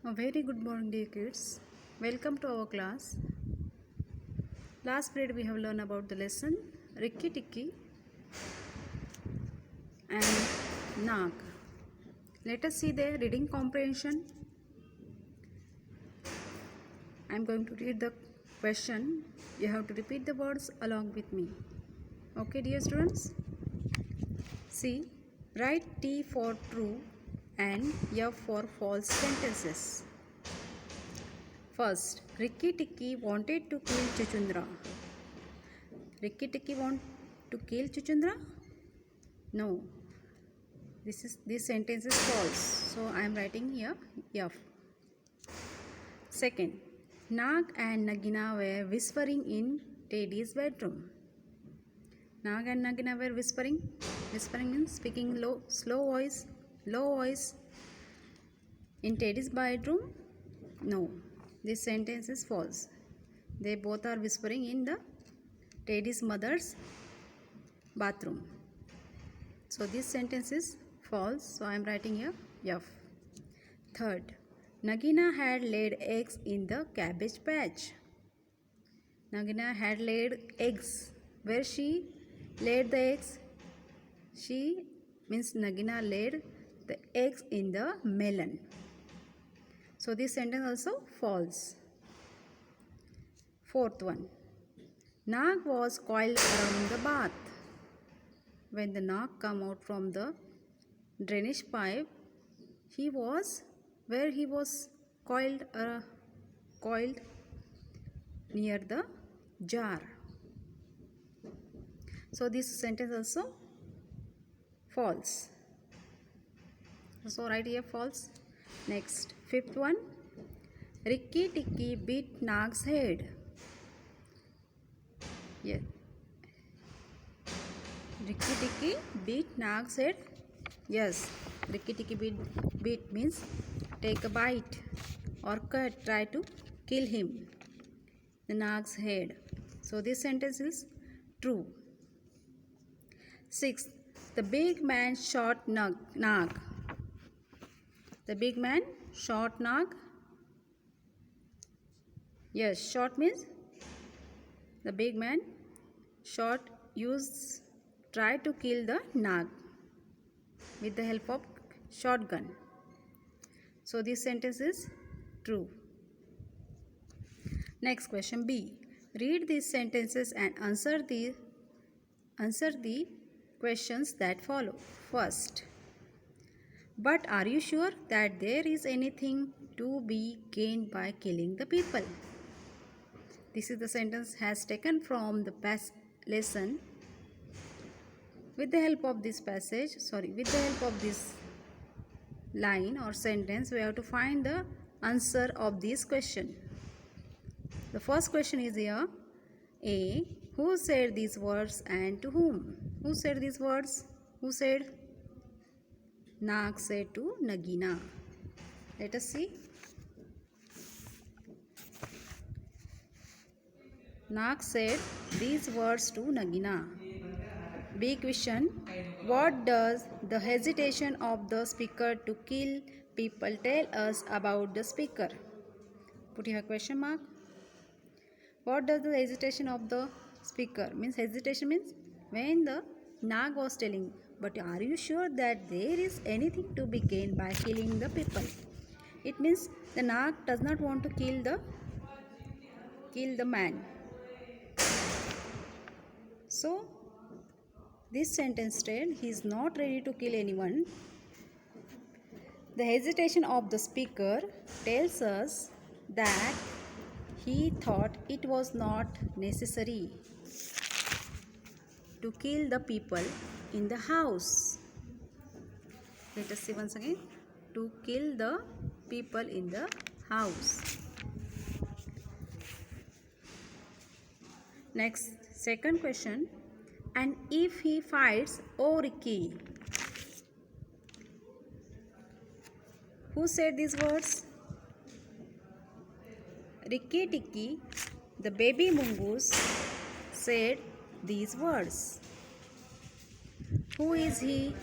A very good morning, dear kids. Welcome to our class. Last period we have learned about the lesson Rikki Tikki and Nag. Let us see the reading comprehension. I am going to read the question. You have to repeat the words along with me. Okay, dear students? See, write T for true and F for false sentences. First, Rikki Tikki wanted to kill Chuchundra. Rikki Tikki want to kill Chuchundra? No. This sentence is false. So I am writing here F. Second, Nag and Nagina were whispering in Teddy's bedroom. Nag and Nagina were whispering. Whispering means speaking low voice. In Teddy's bedroom? No. This sentence is false. They both are whispering in the Teddy's mother's bathroom. So this sentence is false. So I am writing here F. Third, Nagina had laid eggs in the cabbage patch. Nagina had laid eggs. Where she laid the eggs? She means Nagina laid the eggs in the melon. So this sentence also false. Fourth one, Nag was coiled around the bath. When the Nag come out from the drainage pipe, he was coiled near the jar. So this sentence also false. So write here false. Next, fifth one, Rikki Tikki beat Nag's head. Yeah. Rikki Tikki beat Nag's head. Yes, Rikki Tikki beat means take a bite or cut, try to kill him. The Nag's head. So this sentence is true. Sixth, the big man shot Nag. The big man shot Nag. Yes, shot means the big man tried to kill the Nag with the help of shotgun. So this sentence is true. Next question B. Read these sentences and answer the questions that follow. First, but are you sure that there is anything to be gained by killing the people? This is the sentence has taken from the past lesson. With the help of this line or sentence, we have to find the answer of this question. The first question is here. A. Who said these words and to whom? Who said these words? Who said? Nag said to Nagina. Let us see. Nag said these words to Nagina. B question. What does the hesitation of the speaker to kill people tell us about the speaker? Put here question mark. What does the hesitation of the speaker means? Hesitation means when the Nag was telling, but are you sure that there is anything to be gained by killing the people? It means the Nag does not want to kill the man. So this sentence said he is not ready to kill anyone. The hesitation of the speaker tells us that he thought it was not necessary to kill the people in the house. Let us see once again. To kill the people in the house. Next, second question. And if he fights, oh Rikki. Who said these words? Rikki Tikki, the baby mongoose, said these words. Who is he?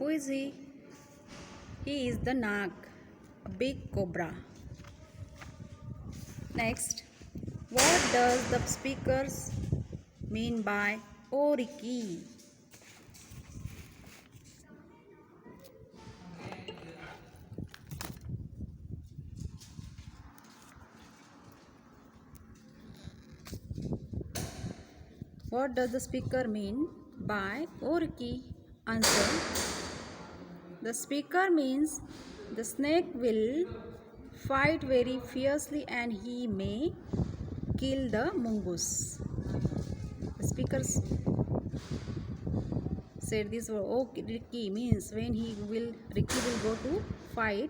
Who is he? He is the Nag, a big cobra. Next, what does the speakers mean by Oriki? What does the speaker mean by Oriki? Answer. The speaker means the snake will fight very fiercely and he may kill the mongoose. The speaker said this word. Oh, Ricky means when Ricky will go to fight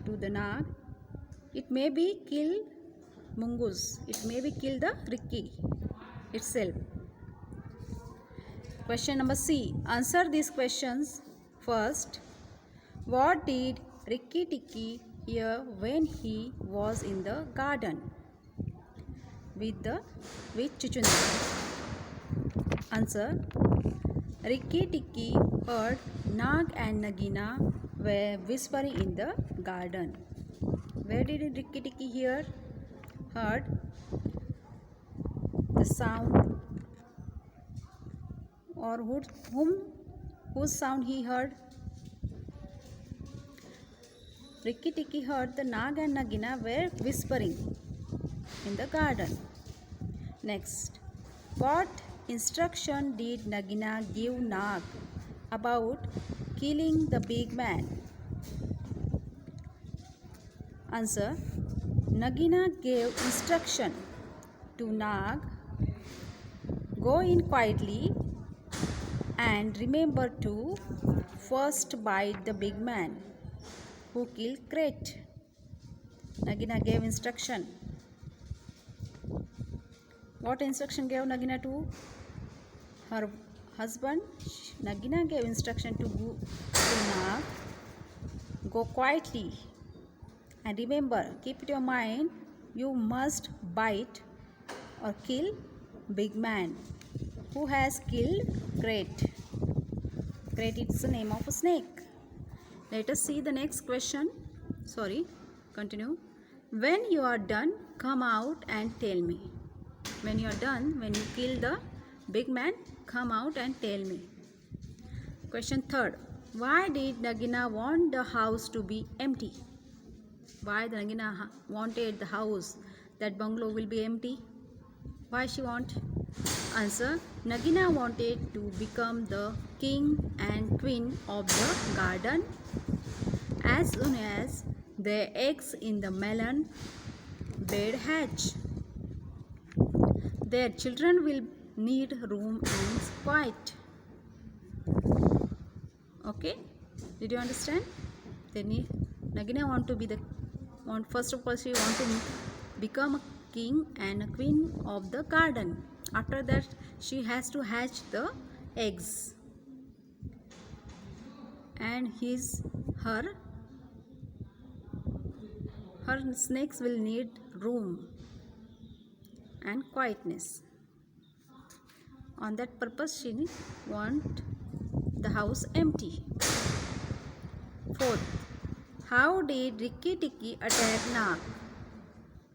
to the Nag. It may be kill mongoose. It may be kill the Ricky itself. Question number C. Answer these questions. First, what did Rikki Tikki hear when he was in the garden with Chuchundra? Answer. Rikki Tikki heard Nag and Nagina were whispering in the garden. Where did Rikki Tikki heard the sound, or whose sound he heard? Rikki Tikki heard the Nag and Nagina were whispering in the garden. Next, what instruction did Nagina give Nag about killing the big man? Answer. Nagina gave instruction to Nag, go in quietly and remember to first bite the big man who killed Kret. Nagina gave instruction. What instruction gave Nagina to her husband? Nagina gave instruction to Nag, go quietly and remember, keep it in your mind, you must bite or kill big man who has killed Kret. Kret is the name of a snake. Let us see the next question. Continue. When you are done, come out and tell me. When you are done, when you kill the big man, come out and tell me. Question third. Why did Nagina want the house to be empty? Why the Nagina wanted the house, that bungalow will be empty? Why she want? Answer. Nagina wanted to become the king and queen of the garden. As soon as the eggs in the melon bed hatch, their children will need room and quiet. Okay? Did you understand? Nagina first of all she want to become a king and a queen of the garden. After that she has to hatch the eggs, and her snakes will need room and quietness. On that purpose she want the house empty. Fourth, how did Rikki Tikki attack Nag?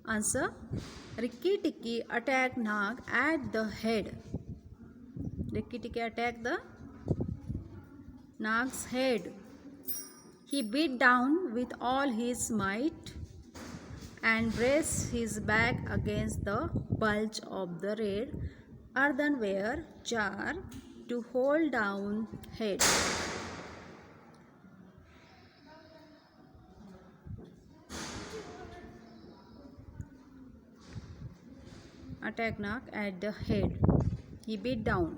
Answer. Rikki Tikki attacked Nag at the head. Rikki Tikki attacked the Nag's head. He beat down with all his might and braced his back against the bulge of the red earthenware jar to hold down head. Attack Nag at the head. He beat down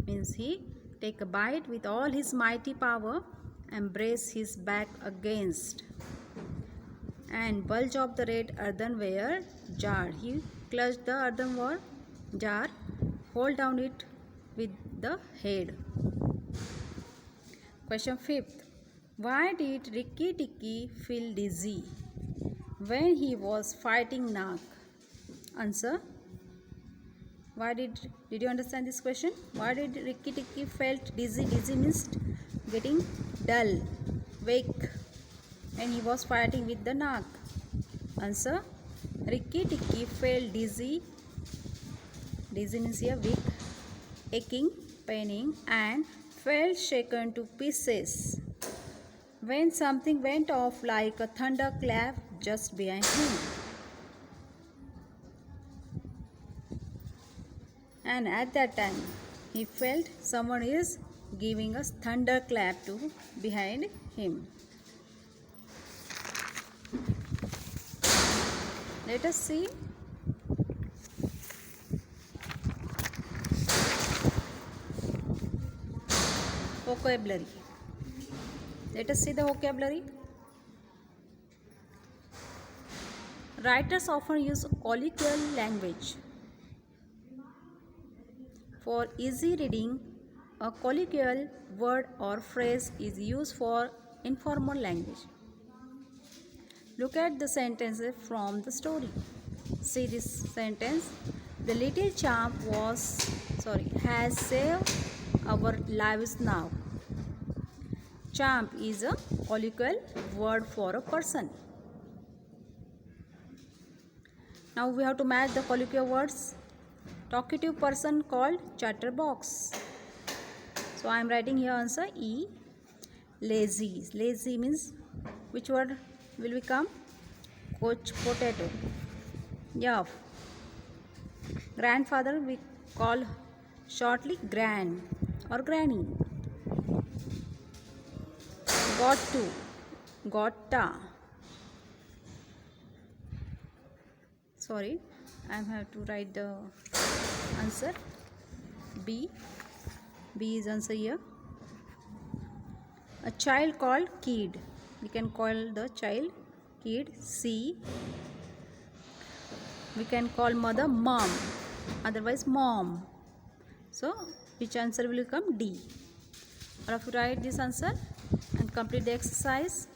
means he take a bite with all his mighty power and brace his back against and bulge of the red earthenware jar. He clutched the earthenware jar, hold down it with the head. Question 5th. Why did Rikki Tikki feel dizzy when he was fighting Nag? Answer. Why did you understand this question? Why did Rikki Tikki felt dizzy? Dizzy means getting dull, weak, and he was fighting with the Nag. Answer: Rikki Tikki felt dizzy. Dizzy means here weak, aching, paining, and felt shaken to pieces when something went off like a thunderclap just behind him. And at that time, he felt someone is giving a thunderclap to behind him. Let us see. Vocabulary. Let us see the vocabulary. Writers often use colloquial language. For easy reading, a colloquial word or phrase is used for informal language. Look at the sentences from the story. See this sentence. The little champ has saved our lives now. Champ is a colloquial word for a person. Now we have to match the colloquial words. Talkative person called chatterbox. So I am writing here answer E. Lazy. Lazy means which word will become? Coach potato. Yeah. Grandfather we call shortly gran or granny. Got to. Gotta. Sorry, I have to write the answer. B. B is answer here. A child called kid. We can call the child kid. C. We can call mother mom. Otherwise mom. So which answer will become D? All of you write this answer and complete the exercise.